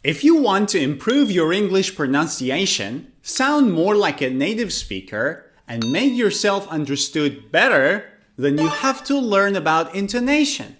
If you want to improve your English pronunciation, sound more like a native speaker, and make yourself understood better, then you have to learn about intonation.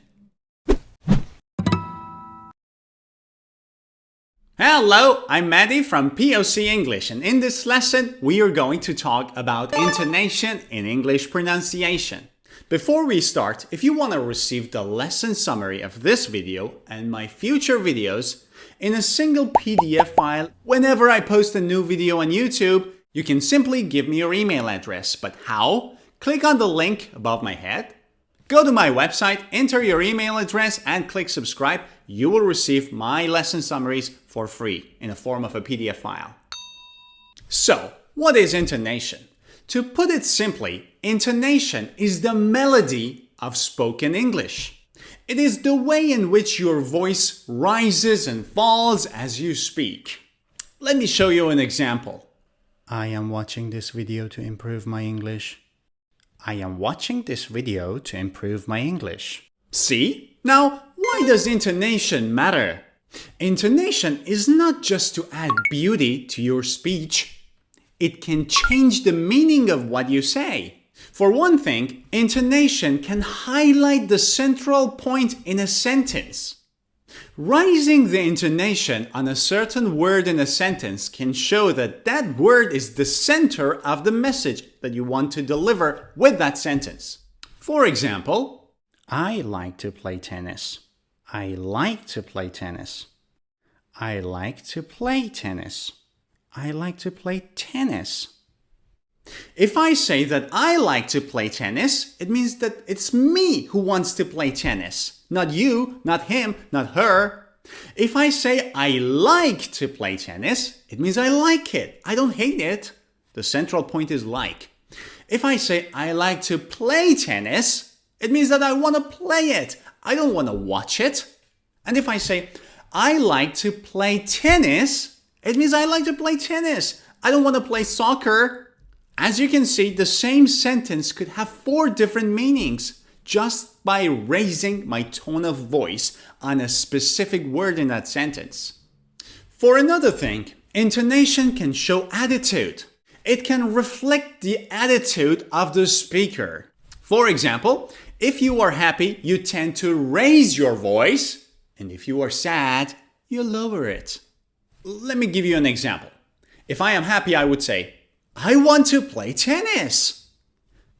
Hello, I'm Maddie from POC English, and in this lesson, we are going to talk about intonation in English pronunciation. Before we start, if you want to receive the lesson summary of this video and my future videos in a single PDF file whenever I post a new video on YouTube, you can simply give me your email address. But how? Click on the link above my head. Go to my website, enter your email address, and click subscribe. You will receive my lesson summaries for free in the form of a PDF file. So, what is intonation? To put it simply, intonation is the melody of spoken English. It is the way in which your voice rises and falls as you speak. Let me show you an example. I am watching this video to improve my English. I am watching this video to improve my English. See? Now, why does intonation matter? Intonation is not just to add beauty to your speech. It can change the meaning of what you say. For one thing, intonation can highlight the central point in a sentence. Raising the intonation on a certain word in a sentence can show that that word is the center of the message that you want to deliver with that sentence. For example, I like to play tennis. I like to play tennis. I like to play tennis. I like to play tennis. If I say that I like to play tennis, it means that it's me who wants to play tennis. Not you, not him, not her. If I say I like to play tennis, it means I like it. I don't hate it. The central point is like. If I say I like to play tennis, it means that I want to play it. I don't want to watch it. And if I say I like to play tennis, it means I like to play tennis. I don't want to play soccer. As you can see, the same sentence could have 4 different meanings just by raising my tone of voice on a specific word in that sentence. For another thing, intonation can show attitude. It can reflect the attitude of the speaker. For example, if you are happy, you tend to raise your voice, and if you are sad, you lower it. Let me give you an example. If I am happy, I would say, I want to play tennis.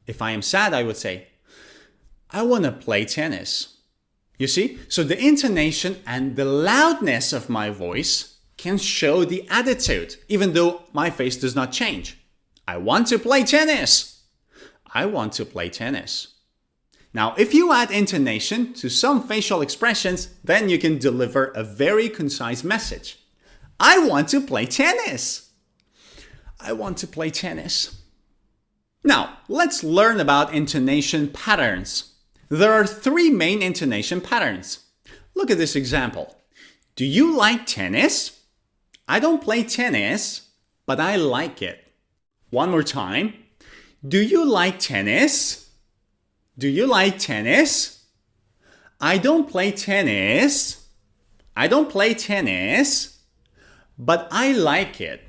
If I am sad, I would say, I want to play tennis. You see? So the intonation and the loudness of my voice can show the attitude, even though my face does not change. I want to play tennis. I want to play tennis. Now, if you add intonation to some facial expressions, then you can deliver a very concise message. I want to play tennis. I want to play tennis. Now, let's learn about intonation patterns. There are 3 main intonation patterns. Look at this example. Do you like tennis? I don't play tennis, but I like it. One more time. Do you like tennis? Do you like tennis? I don't play tennis. I don't play tennis. But I like it.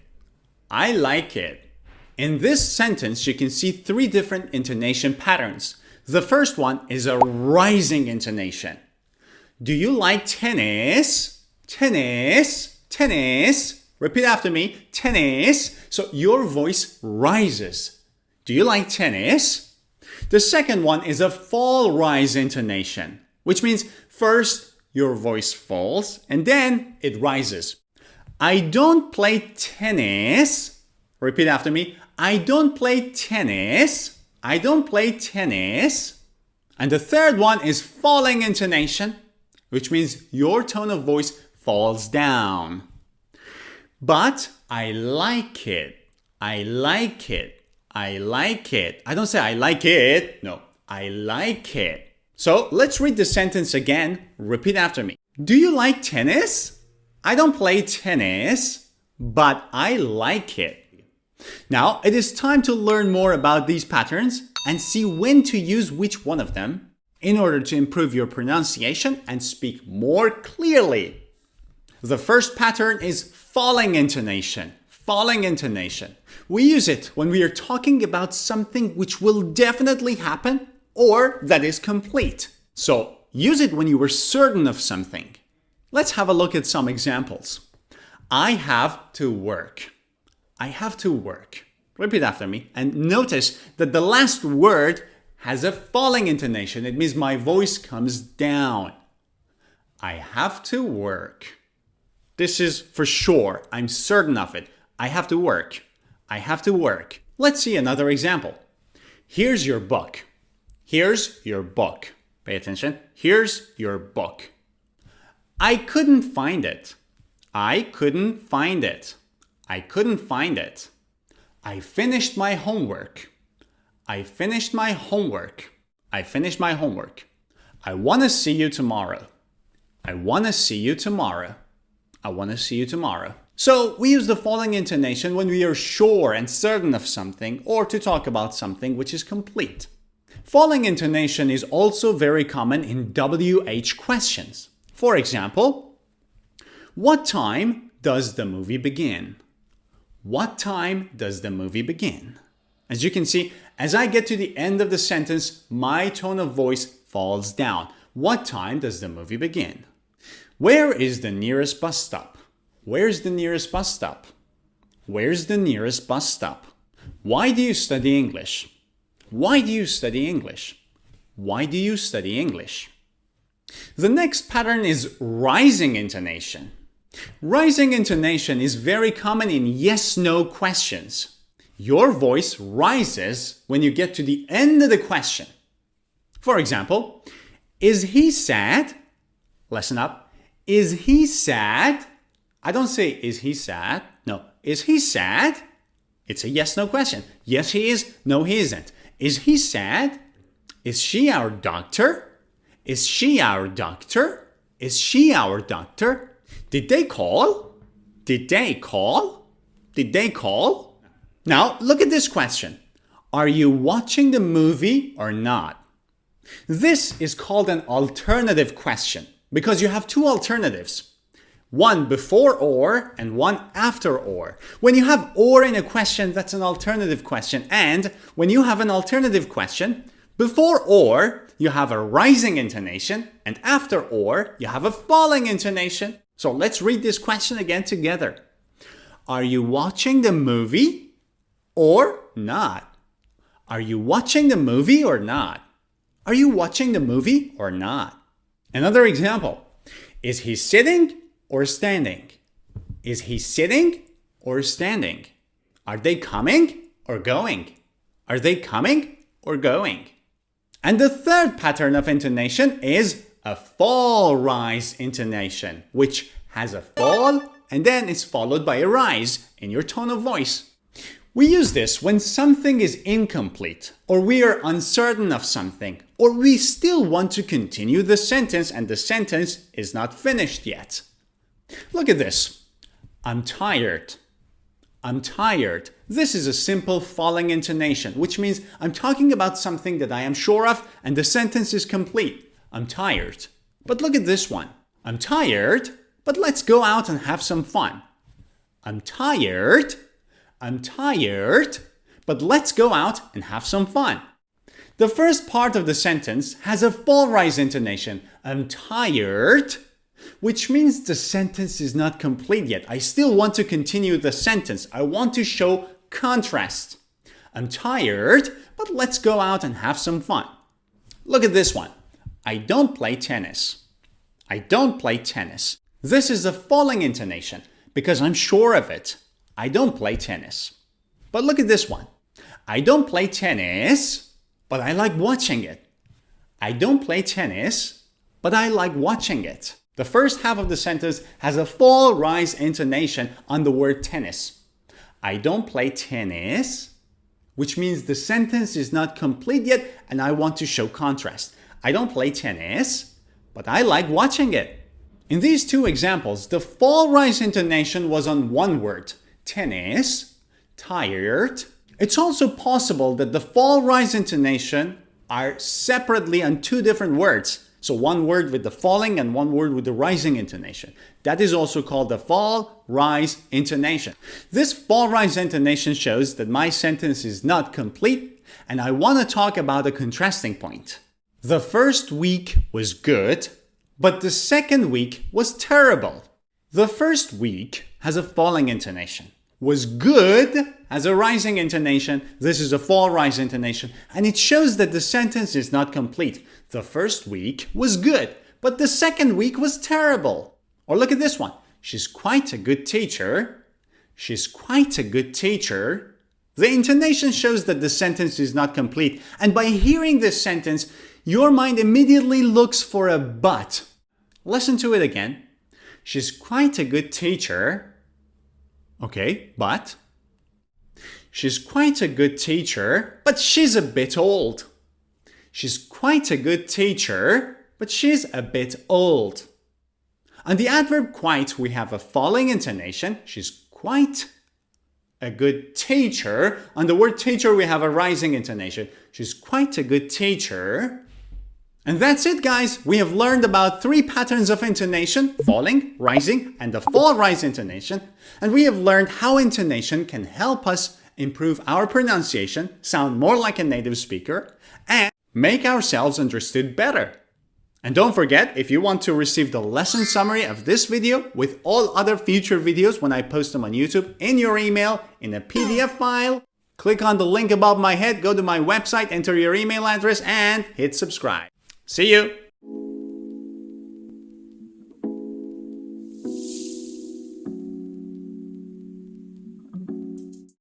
I like it. In this sentence, you can see 3 different intonation patterns. The first one is a rising intonation. Do you like tennis? Tennis, tennis. Repeat after me, tennis. So your voice rises. Do you like tennis? The second one is a fall rise intonation, which means first your voice falls and then it rises. I don't play tennis. Repeat after me. I don't play tennis. I don't play tennis. And the third one is falling intonation, which means your tone of voice falls down. But I like it. I like it. I like it. I don't say I like it. No, I like it. So let's read the sentence again. Repeat after me. Do you like tennis? I don't play tennis, but I like it. Now, it is time to learn more about these patterns and see when to use which one of them in order to improve your pronunciation and speak more clearly. The first pattern is falling intonation. Falling intonation. We use it when we are talking about something which will definitely happen or that is complete. So use it when you are certain of something. Let's have a look at some examples. I have to work. I have to work. Repeat after me and notice that the last word has a falling intonation. It means my voice comes down. I have to work. This is for sure. I'm certain of it. I have to work. I have to work. Let's see another example. Here's your book. Here's your book. Pay attention. Here's your book. I couldn't find it. I couldn't find it. I couldn't find it. I finished my homework. I finished my homework. I finished my homework. I want to see you tomorrow. I want to see you tomorrow. I want to see you tomorrow. So we use the falling intonation when we are sure and certain of something or to talk about something which is complete. Falling intonation is also very common in WH questions. For example, what time does the movie begin? What time does the movie begin? As you can see, as I get to the end of the sentence, my tone of voice falls down. What time does the movie begin? Where is the nearest bus stop? Where's the nearest bus stop? Where's the nearest bus stop? Why do you study English? Why do you study English? Why do you study English? The next pattern is rising intonation. Rising intonation is very common in yes-no questions. Your voice rises when you get to the end of the question. For example, is he sad? Listen up. Is he sad? I don't say, is he sad? No, is he sad? It's a yes-no question. Yes, he is. No, he isn't. Is he sad? Is she our doctor? Is she our doctor? Is she our doctor? Did they call? Did they call? Did they call? Now, look at this question. Are you watching the movie or not? This is called an alternative question because you have two alternatives. One before or and one after or. When you have or in a question, that's an alternative question. And when you have an alternative question, before or, you have a rising intonation, and after or, you have a falling intonation. So let's read this question again together. Are you watching the movie or not? Are you watching the movie or not? Are you watching the movie or not? Another example. Is he sitting or standing? Is he sitting or standing? Are they coming or going? Are they coming or going? And the third pattern of intonation is a fall-rise intonation, which has a fall and then is followed by a rise in your tone of voice. We use this when something is incomplete, or we are uncertain of something, or we still want to continue the sentence and the sentence is not finished yet. Look at this. I'm tired. I'm tired. This is a simple falling intonation, which means I'm talking about something that I am sure of and the sentence is complete. I'm tired. But look at this one. I'm tired, but let's go out and have some fun. I'm tired. I'm tired, but let's go out and have some fun. The first part of the sentence has a fall-rise intonation. I'm tired, which means the sentence is not complete yet. I still want to continue the sentence. I want to show contrast. I'm tired, but let's go out and have some fun. Look at this one. I don't play tennis. I don't play tennis. This is a falling intonation because I'm sure of it. I don't play tennis. But look at this one. I don't play tennis, but I like watching it. I don't play tennis, but I like watching it. The first half of the sentence has a fall-rise intonation on the word tennis. I don't play tennis, which means the sentence is not complete yet and I want to show contrast. I don't play tennis, but I like watching it. In these two examples, the fall-rise intonation was on one word, tennis, tired. It's also possible that the fall-rise intonation are separately on two different words, So one word with the falling and one word with the rising intonation. That is also called the fall-rise intonation. This fall-rise intonation shows that my sentence is not complete, and I want to talk about a contrasting point. The first week was good, but the second week was terrible. The first week has a falling intonation. Was good has a rising intonation. This is a fall-rise intonation, and it shows that the sentence is not complete. The first week was good, but the second week was terrible. Or look at this one. She's quite a good teacher. She's quite a good teacher. The intonation shows that the sentence is not complete, and by hearing this sentence, your mind immediately looks for a but. Listen to it again. She's quite a good teacher. Okay, but? She's quite a good teacher, but she's a bit old. She's quite a good teacher, but she's a bit old. On the adverb quite, we have a falling intonation. She's quite a good teacher. On the word teacher, we have a rising intonation. She's quite a good teacher. And that's it, guys. We have learned about 3 patterns of intonation: falling, rising, and the fall-rise intonation. And we have learned how intonation can help us improve our pronunciation, sound more like a native speaker, and make ourselves understood better. And don't forget, if you want to receive the lesson summary of this video with all other future videos when I post them on YouTube in your email in a PDF file, click on the link above my head, go to my website, enter your email address, and hit subscribe. See you!